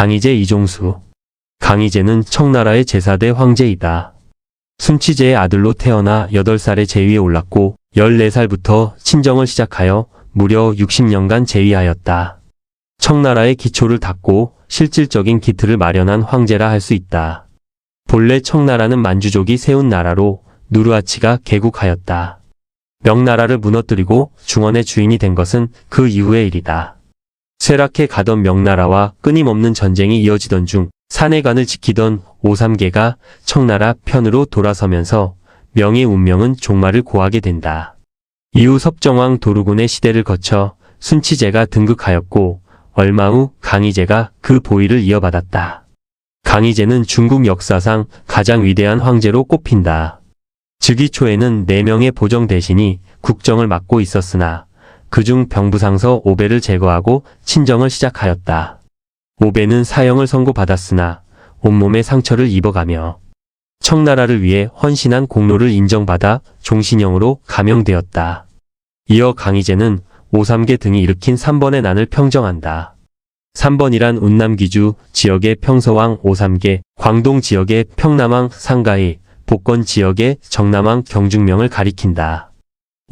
강희제 이종수. 강희제는 청나라의 제4대 황제이다. 순치제의 아들로 태어나 8살에 제위에 올랐고 14살부터 친정을 시작하여 무려 60년간 제위하였다. 청나라의 기초를 닦고 실질적인 기틀을 마련한 황제라 할 수 있다. 본래 청나라는 만주족이 세운 나라로 누르하치가 개국하였다. 명나라를 무너뜨리고 중원의 주인이 된 것은 그 이후의 일이다. 쇠락해 가던 명나라와 끊임없는 전쟁이 이어지던 중 산해관을 지키던 오삼계가 청나라 편으로 돌아서면서 명의 운명은 종말을 고하게 된다. 이후 섭정왕 도루군의 시대를 거쳐 순치제가 등극하였고 얼마 후 강희제가 그 보위를 이어받았다. 강희제는 중국 역사상 가장 위대한 황제로 꼽힌다. 즉위 초에는 4명의 보정 대신이 국정을 맡고 있었으나 그중 병부상서 오배를 제거하고 친정을 시작하였다. 오배는 사형을 선고받았으나 온몸에 상처를 입어가며 청나라를 위해 헌신한 공로를 인정받아 종신형으로 감형되었다. 이어 강희제는 오삼계 등이 일으킨 3번의 난을 평정한다. 3번이란 운남귀주 지역의 평서왕 오삼계, 광동 지역의 평남왕 상가희, 복건 지역의 정남왕 경중명을 가리킨다.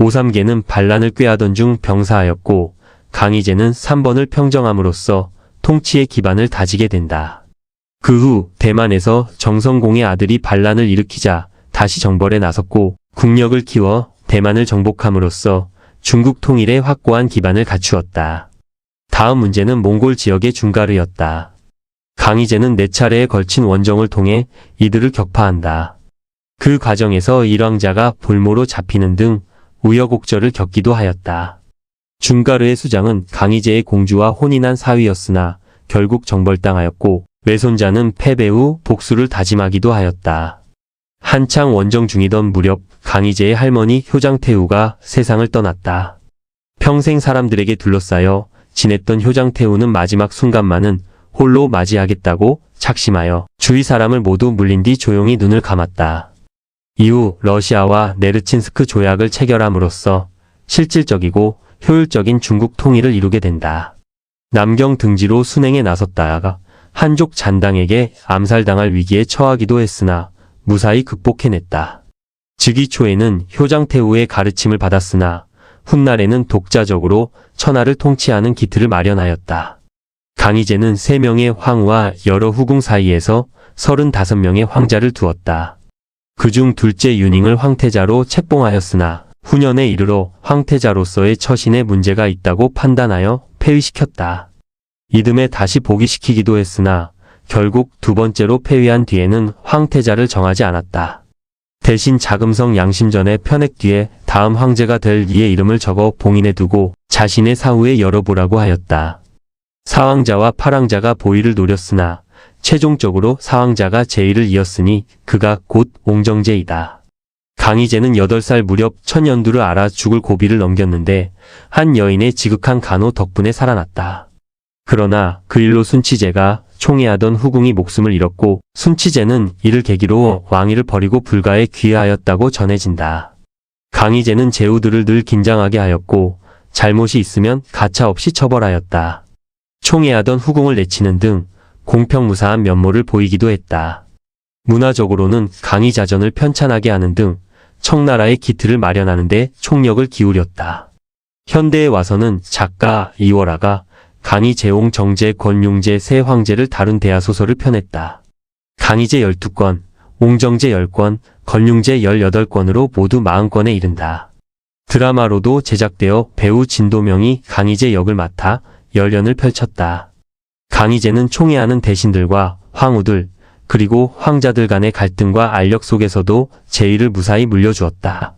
오삼계는 반란을 꾀하던 중 병사하였고 강희제는 3번을 평정함으로써 통치의 기반을 다지게 된다. 그 후 대만에서 정성공의 아들이 반란을 일으키자 다시 정벌에 나섰고 국력을 키워 대만을 정복함으로써 중국 통일에 확고한 기반을 갖추었다. 다음 문제는 몽골 지역의 중가르였다. 강희제는 4차례에 걸친 원정을 통해 이들을 격파한다. 그 과정에서 일왕자가 볼모로 잡히는 등 우여곡절을 겪기도 하였다. 중가르의 수장은 강희제의 공주와 혼인한 사위였으나 결국 정벌당하였고 외손자는 패배 후 복수를 다짐하기도 하였다. 한창 원정 중이던 무렵 강희제의 할머니 효장태후가 세상을 떠났다. 평생 사람들에게 둘러싸여 지냈던 효장태후는 마지막 순간만은 홀로 맞이하겠다고 작심하여 주위 사람을 모두 물린 뒤 조용히 눈을 감았다. 이후 러시아와 네르친스크 조약을 체결함으로써 실질적이고 효율적인 중국 통일을 이루게 된다. 남경 등지로 순행에 나섰다가 한족 잔당에게 암살당할 위기에 처하기도 했으나 무사히 극복해냈다. 즉위 초에는 효장태후의 가르침을 받았으나 훗날에는 독자적으로 천하를 통치하는 기틀을 마련하였다. 강희제는 3명의 황후와 여러 후궁 사이에서 35명의 황자를 두었다. 그중 둘째 윤잉을 황태자로 책봉하였으나 후년에 이르러 황태자로서의 처신에 문제가 있다고 판단하여 폐위시켰다. 이듬해 다시 복위시키기도 했으나 결국 2번째로 폐위한 뒤에는 황태자를 정하지 않았다. 대신 자금성 양심전의 편액 뒤에 다음 황제가 될 이의 이름을 적어 봉인해 두고 자신의 사후에 열어보라고 하였다. 사왕자와 팔왕자가 보위를 노렸으나 최종적으로 사왕자가 제1을 이었으니 그가 곧 옹정제이다. 강희제는 8살 무렵 천연두를 알아 죽을 고비를 넘겼는데 한 여인의 지극한 간호 덕분에 살아났다. 그러나 그 일로 순치제가 총애하던 후궁이 목숨을 잃었고 순치제는 이를 계기로 왕위를 버리고 불가에 귀화하였다고 전해진다. 강희제는 제후들을 늘 긴장하게 하였고 잘못이 있으면 가차없이 처벌하였다. 총애하던 후궁을 내치는 등 공평무사한 면모를 보이기도 했다. 문화적으로는 강희자전을 편찬하게 하는 등 청나라의 기틀을 마련하는 데 총력을 기울였다. 현대에 와서는 작가 이월아가 강희제옹 정제 권융제 세 황제를 다룬 대하소설을 펴냈다. 강희제 12권, 옹정제 10권, 권융제 18권으로 모두 40권에 이른다. 드라마로도 제작되어 배우 진도명이 강희제 역을 맡아 열연을 펼쳤다. 강희제는 총애하는 대신들과 황후들, 그리고 황자들 간의 갈등과 알력 속에서도 제의를 무사히 물려주었다.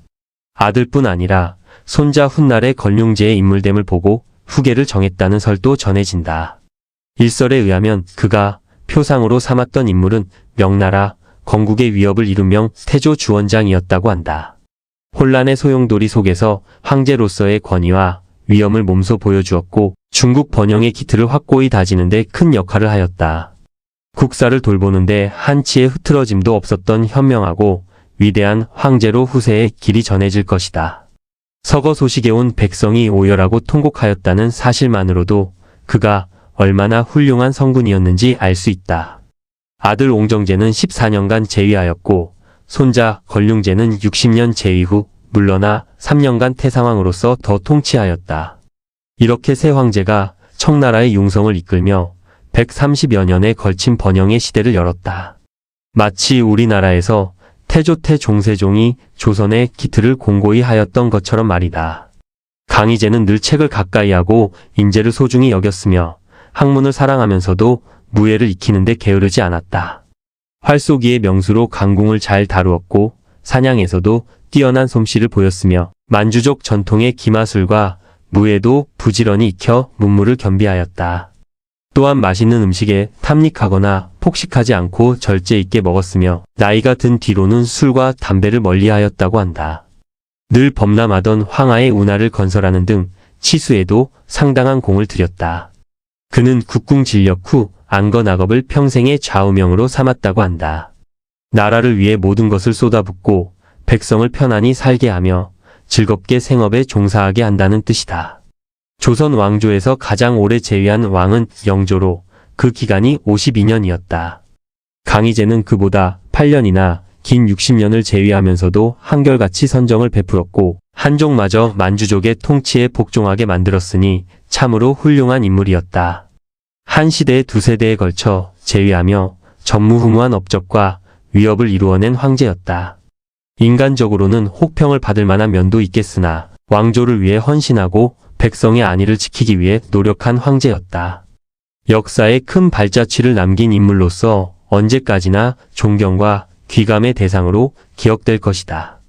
아들뿐 아니라 손자 훗날의 권융제의 인물됨을 보고 후계를 정했다는 설도 전해진다. 일설에 의하면 그가 표상으로 삼았던 인물은 명나라, 건국의 위협을 이룬 명 태조 주원장이었다고 한다. 혼란의 소용돌이 속에서 황제로서의 권위와 위엄을 몸소 보여주었고 중국 번영의 기틀을 확고히 다지는 데 큰 역할을 하였다. 국사를 돌보는데 한치의 흐트러짐도 없었던 현명하고 위대한 황제로 후세에 길이 전해질 것이다. 서거 소식에 온 백성이 오열하고 통곡하였다는 사실만으로도 그가 얼마나 훌륭한 성군이었는지 알 수 있다. 아들 옹정제는 14년간 재위하였고 손자 걸륭제는 60년 재위 후 물러나 3년간 태상왕으로서 더 통치하였다. 이렇게 세 황제가 청나라의 융성을 이끌며 130여 년에 걸친 번영의 시대를 열었다. 마치 우리나라에서 태조태 종세종이 조선의 기틀을 공고히 하였던 것처럼 말이다. 강희제는 늘 책을 가까이 하고 인재를 소중히 여겼으며 학문을 사랑하면서도 무예를 익히는데 게으르지 않았다. 활쏘기의 명수로 강궁을 잘 다루었고 사냥에서도 뛰어난 솜씨를 보였으며 만주족 전통의 기마술과 무예도 부지런히 익혀 문무를 겸비하였다. 또한 맛있는 음식에 탐닉하거나 폭식하지 않고 절제 있게 먹었으며 나이가 든 뒤로는 술과 담배를 멀리하였다고 한다. 늘 범람하던 황하의 운하를 건설하는 등 치수에도 상당한 공을 들였다. 그는 국궁 진력 후 안건악업을 평생의 좌우명으로 삼았다고 한다. 나라를 위해 모든 것을 쏟아붓고 백성을 편안히 살게 하며 즐겁게 생업에 종사하게 한다는 뜻이다. 조선 왕조에서 가장 오래 재위한 왕은 영조로 그 기간이 52년이었다. 강희제는 그보다 8년이나 긴 60년을 재위하면서도 한결같이 선정을 베풀었고 한족마저 만주족의 통치에 복종하게 만들었으니 참으로 훌륭한 인물이었다. 한 시대에 두 세대에 걸쳐 재위하며 전무후무한 업적과 위업을 이루어낸 황제였다. 인간적으로는 혹평을 받을 만한 면도 있겠으나 왕조를 위해 헌신하고 백성의 안위를 지키기 위해 노력한 황제였다. 역사에 큰 발자취를 남긴 인물로서 언제까지나 존경과 귀감의 대상으로 기억될 것이다.